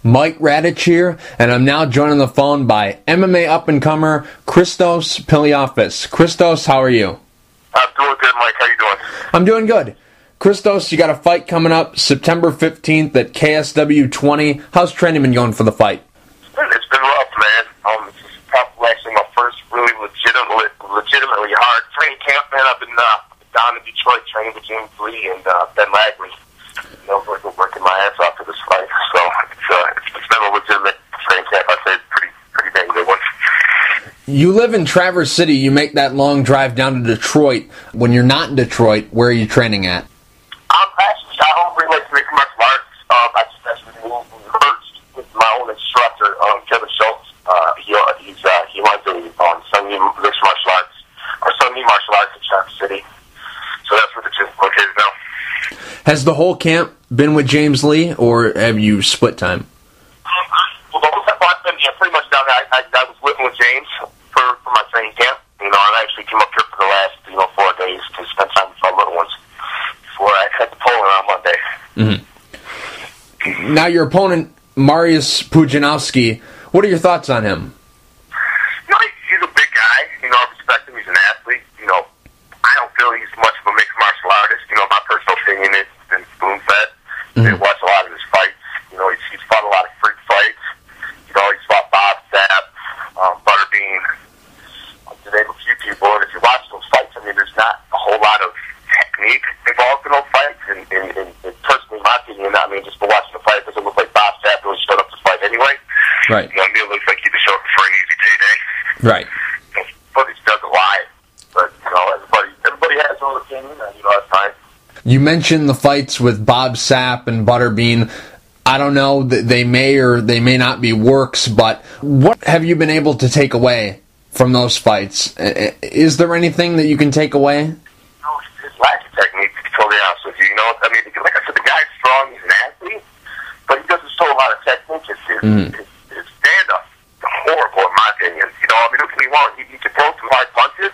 Mike Radich here, and I'm now joined on the phone by MMA up-and-comer Christos Piliafas. Christos, how are you? I'm doing good, Mike. How you doing? I'm doing good. Christos, you got a fight coming up September 15th at KSW 20. How's training been going for the fight? It's been rough, man. This is probably actually my first really legitimately hard training camp, man. I've been down in Detroit training with James Lee and Ben Lagley. Working my ass off for this fight. So it's been a legitimate training camp. I'd say it's pretty dang good one. You live in Traverse City. You make that long drive down to Detroit. When you're not in Detroit, where are you training at? I don't really like to make martial arts. I just actually merged with my own instructor, Kevin Schultz. He runs a Sunday martial arts in Traverse City. So that's where the gym's located now. Has the whole camp been with James Lee, or have you split time? Well, the whole time I've been pretty much down there. I was living with James for my training camp, and I actually came up here for the last 4 days to spend time with my little ones before I head to Poland on Monday. Mm-hmm. Now, your opponent, Mariusz Pudzianowski, what are your thoughts on him? He's a big guy. I respect him. He's an athlete. I don't feel he's much of a mixed martial artist. My personal opinion is he's spoon-fed. I watch a lot of his fights. He's fought a lot of freak fights. He's fought Bob Sapp, Butterbean, to name a few people. And if you watch those fights, there's not a whole lot of technique involved in those fights. And personally, in my opinion, just for watching the fight, it doesn't look like Bob Sapp really showed up to fight anyway. Right. It looks like he just showed up for an easy payday. Right. Footage doesn't lie. But, everybody has their own opinion, and, that's fine. You mentioned the fights with Bob Sapp and Butterbean. I don't know, they may or they may not be works, but what have you been able to take away from those fights? Is there anything that you can take away? His lack of technique, to be totally honest with you. Like I said, the guy's strong, he's an athlete, but he doesn't show a lot of technique. His stand-up is horrible, in my opinion. If he wants, he can throw some hard punches,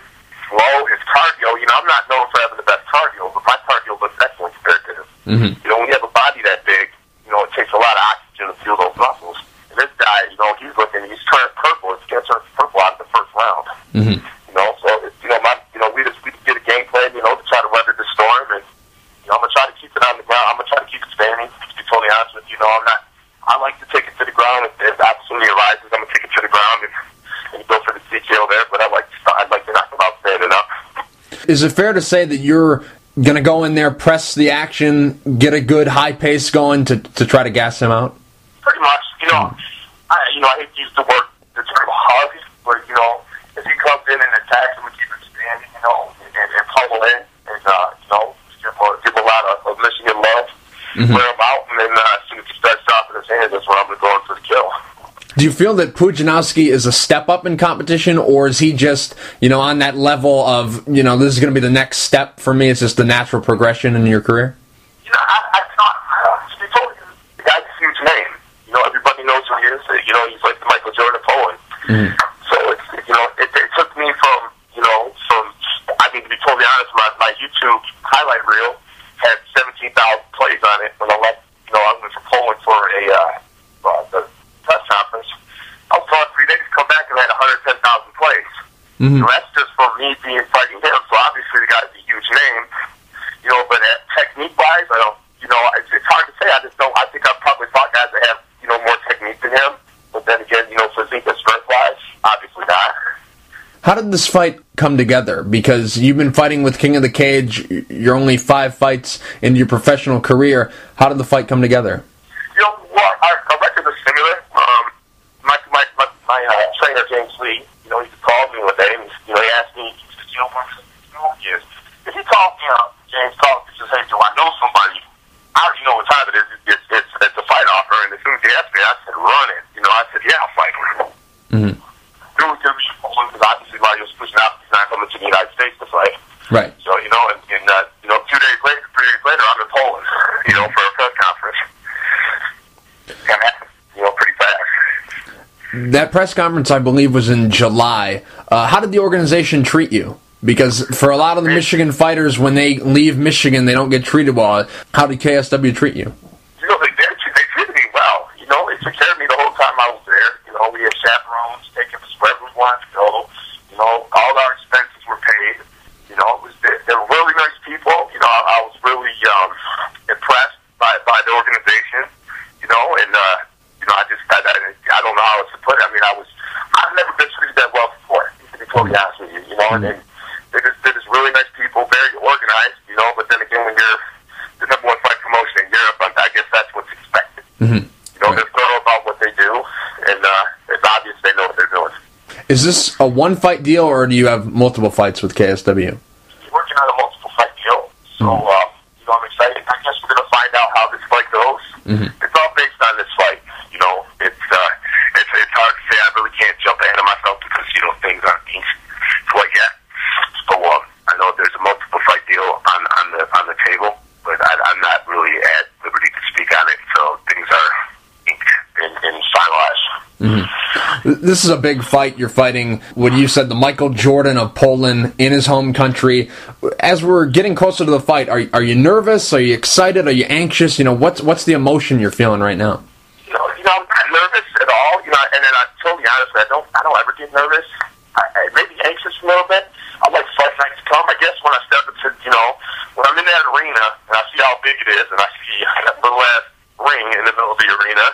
slow, his cardio. I'm not known for having the best cardio, but my cardio looks excellent compared to him. Mm-hmm. When you have a body that big, it takes a lot of oxygen to fuel those muscles. And this guy, he's turning purple. His skin turns purple out of the first round. Mm-hmm. We did a game plan, to try to weather the storm, and I'm gonna try to keep it on the ground. I'm gonna try to keep it standing. To be totally honest with you, I like to take it to the ground if the opportunity arises. I'm gonna take it to the ground and go for the TKO there. But I'd like to knock him out standing up. Is it fair to say that you're going to go in there, press the action, get a good high pace going to try to gas him out? Pretty much. I hate to use the term hug, but, if he comes in and attacks him and keep him standing, and pummel in, and, give a lot of Michigan love, wear him out, and then as soon as he starts dropping his hands, that's when I'm going to go in for the kill. Do you feel that Pudzianowski is a step up in competition, or is he just, on that level of, this is going to be the next step for me, it's just the natural progression in your career? I thought, to be totally, the guy's a huge name. Everybody knows who he is. He's like the Michael Jordan of Poland. Mm-hmm. So it took me from, to be totally honest, my YouTube highlight reel had 17,000 plays on it when I went for Poland for the press conference. I was gone 3 days, come back and had 110,000 plays. Mm-hmm. That's just for me fighting him. So obviously the guy's a huge name. But technique-wise, I don't. It's hard to say. I think I've probably fought guys that have more technique than him. But then again, physique and strength-wise, obviously not. How did this fight come together? Because you've been fighting with King of the Cage. You're only 5 fights into your professional career. How did the fight come together? Our records are similar. My trainer, James Lee, he called me one day and he asked me, if he called me up, James called me and says, hey, do I know somebody? I already know what time it is. It's a fight offer. And as soon as he asked me, I said, run it. I said, yeah, I'll fight him. Mm-hmm. It was going to be Poland because obviously Mariusz Pudzianowski's not coming to the United States to fight. Right. So, 2 days later, 3 days later, I'm in Poland, for a press conference. And that, pretty fast. That press conference, I believe, was in July. How did the organization treat you? Because for a lot of the Michigan fighters, when they leave Michigan, they don't get treated well. How did KSW treat you? They treated me well. They took care and they're just really nice people, very organized, but then again, when you're the number one fight promotion in Europe, I guess that's what's expected. They're thorough about what they do, and it's obvious they know what they're doing. Is this a one-fight deal, or do you have multiple fights with KSW? Working on a multiple fight deal, so I'm excited. I guess we're going to find out how this fight goes. It's all based on this fight. It's hard to say. I really can't jump ahead of myself because things aren't being quite yet. So I know there's a multiple fight deal on the table, but I'm not really at liberty to speak on it. So things are in finalized. This is a big fight. You're fighting what you said, the Michael Jordan of Poland in his home country. As we're getting closer to the fight, are you nervous? Are you excited? Are you anxious? What's the emotion you're feeling right now? I'm not nervous at all. And then I'm totally honest, I don't ever get nervous. I may be anxious a little bit. I like fight nights to come. I guess when I step into, when I'm in that arena and I see how big it is, and I see that little ass ring in the middle of the arena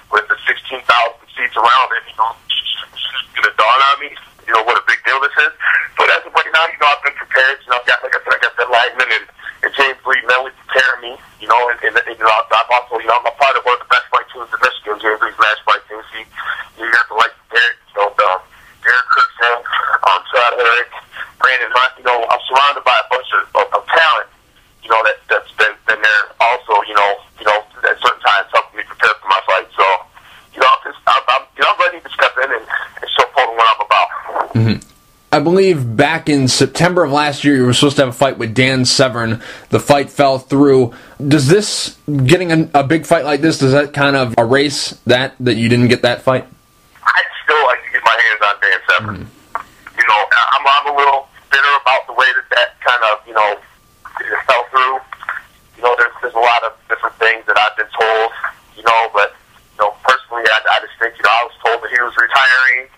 with the 16,000 seats around it, it's going to dawn on me, what a big deal this is. But as of right now, I've been prepared. I've got, like I said, I got that Lagman and James Lee mentally preparing me, and I've also, I'm a part of one of the best fight teams in Michigan, James Lee's match fight team. You have to like Derek, Derek Kirkson, Chad Herrick, Brandon Hunt. I'm surrounded by a bunch of talent, that's been there also, at certain times helping me prepare for my fight. So, I'm ready to step in and show Poland what I'm about. I believe back in September of last year, you were supposed to have a fight with Dan Severn. The fight fell through. Does this, getting a big fight like this, does that kind of erase that you didn't get that fight? I'd still like to get my hands on Dan Severn. I'm a little bitter about the way that kind of, it fell through. There's a lot of different things that I've been told, but, personally, I just think, I was told that he was retiring,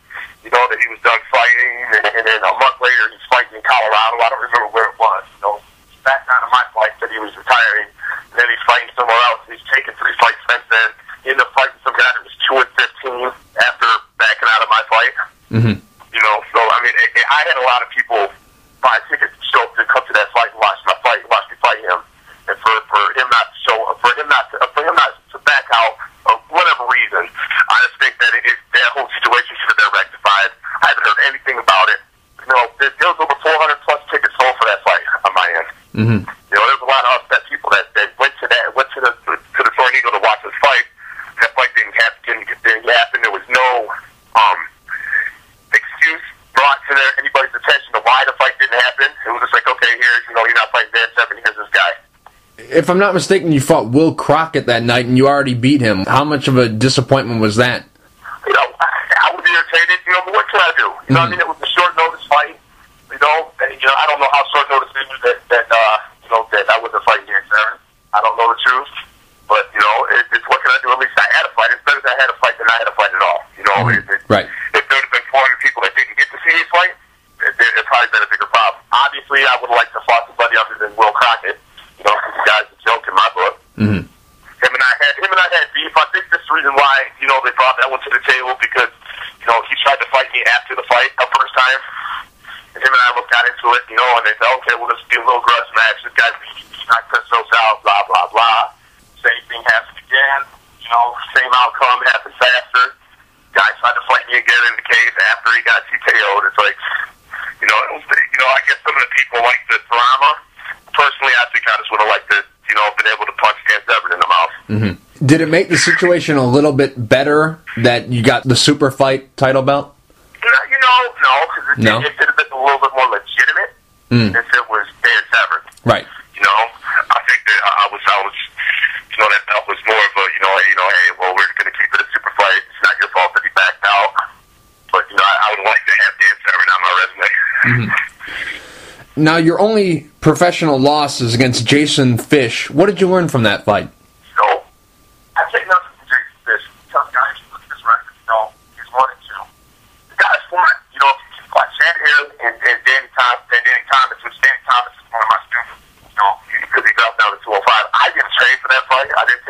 that he was done fighting, and then a month later he's fighting in Colorado. I don't remember where it was. Back down to my fight that he was retiring, and then he's fighting somewhere else. He's taken 3 fights since then. He ended up fighting some guy that was 2-15 after backing out of my fight. So I had a lot of people buy tickets to show up to come to that fight and watch me fight him, and for him not to show, for him not to back out for whatever reason. I just think that that whole situation should have been rectified. I haven't heard anything about it. There was over 400 plus tickets sold for that fight on my end. There's a lot of upset people that went to the Tornado to watch this fight. That fight didn't happen. There was no excuse brought to anybody's attention of why the fight didn't happen. It was just like, okay, here's, you're not fighting Dan Severn, here's this guy. If I'm not mistaken, you fought Will Crockett that night, and you already beat him. How much of a disappointment was that? I was irritated, but what can I do? It was a short notice fight. I don't know how short notice it is that I wasn't fighting Dan Severn. I don't know the truth, but it's what can I do? At least I had a fight. It's better that I had a fight than I had a fight at all. Right. If there had been 400 people that didn't get to see me fight, it'd probably been a bigger problem. Obviously, I would have liked to fight somebody other than Will Crockett. Because the guy's a joke in my book. Him and I had beef. I think this is the reason why they brought that one to the table, because he tried to fight me after the fight the first time. And him and I got into it, and they said, okay, well, let's do a little grudge match. This guy's not Christos out, blah, blah, blah. Same thing happened again. Same outcome happened faster. Guy tried to fight me again in the cage after he got TKO'd. It's like, I guess some of the people like the drama. Personally, I think I just would have liked to, been able to punch Dan Severn in the mouth. Did it make the situation a little bit better that you got the super fight title belt? No, because it could have been a little bit more legitimate if it was Dan Severn. Right. I think that I was, that belt was more of a, hey, well, we're going to keep it a super fight. It's not your fault that he backed out. But, I would like to have Dan Severn on my resume. Now, your only professional loss is against Jason Fish. What did you learn from that fight? I take nothing from Jason Fish. Tough guy. Look at his record. He's 1-2. The guy's fun. If you fought Chad Herrick and Danny Thomas, which Danny Thomas is one of my students, because he dropped down to 205. I didn't train for that fight. I didn't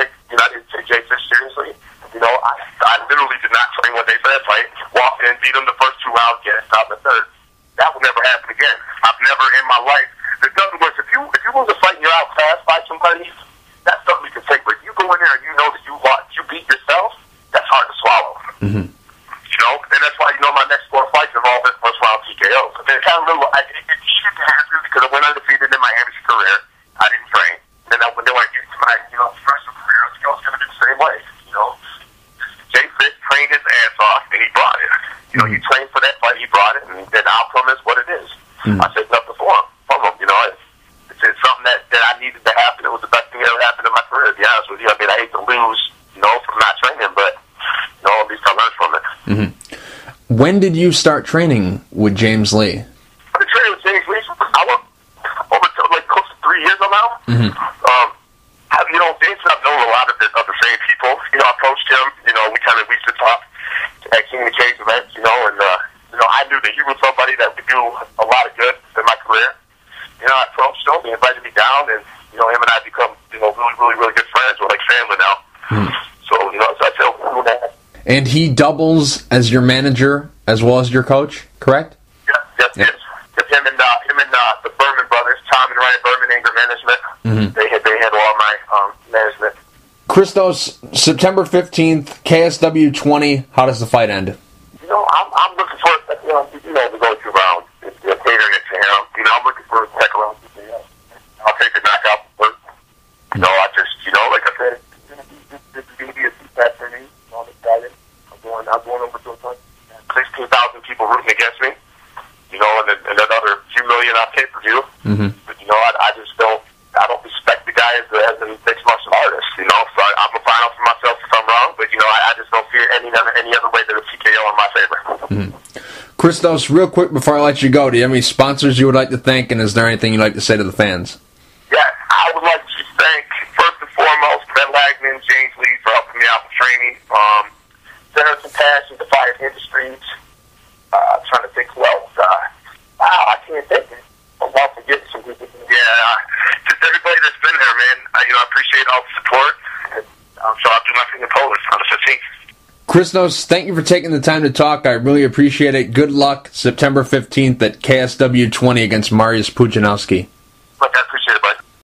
take Jay Fish seriously. I literally did not train one day for that fight. Walked in, beat him the first 2 rounds, get it, stopped the third. that will never happen again. I've never in my life. The other was if you lose a fight and you're outclassed by somebody, that's something you can take. But you go in there and you know that you lost, you beat yourself. That's hard to swallow. Mm-hmm. You know, and that's why my next 4 fights have all been first round TKOs. I mean, it kind of it needed to happen because I went undefeated in my amateur career. I didn't train, and then when I get to my professional career, I was going to be the same way. Jay Fish trained his ass off, and he brought it. He trained for that fight, he brought it, and the outcome is what it is. I said nothing for him. It's something that I needed to happen. It was the best thing that ever happened in my career, to be honest with you. I mean, I hate to lose, from not training, but, at least I learned from it. Mm-hmm. When did you start training with James Lee? I've been training with James Lee. I went over to, close to 3 years now. Mm-hmm. James and I've known a lot of the same people. I approached him, we used to talk at King of the Cage events, and, I knew that he was somebody that would do a lot of good in my career. I approached him, he invited me down, and, him and I become, really, really, really good friends. We're like family now. Mm-hmm. So, so I tell him that. And he doubles as your manager as well as your coach, correct? Yes. Him and the Berman brothers, Tom and Ryan Berman, anger management. Mm-hmm. They handle all my management. Christos, September 15th, KSW 20. How does the fight end? I'm looking for the go-to round. They're catering it to him. I'm looking for a second round. I'll take the knockout first. I just, like I said, this is going to be a two-pack for me. I'm excited. I'm going over to a punch. 16,000 people rooting against me. And another few million on pay-per-view. Mm-hmm. But, I don't respect the guy as a mixed martial artist, so I'm going to find out for myself if I'm wrong, but, I just don't fear any other way than a TKO in my favor. Mm-hmm. Christos, real quick before I let you go, do you have any sponsors you would like to thank, and is there anything you'd like to say to the fans? Yeah, I would like to thank, first and foremost, Ben Lagman, James Lee for helping me out with training. Center of Compassion, Defiant Industries, trying to think who else. I can't think of it. I'm about to get some people. Yeah, just everybody that's been there, man. I appreciate all the support. So I'll do my thing in Polish on the 15th. Christos, thank you for taking the time to talk. I really appreciate it. Good luck September 15th at KSW 20 against Mariusz Pudzianowski. Look, I appreciate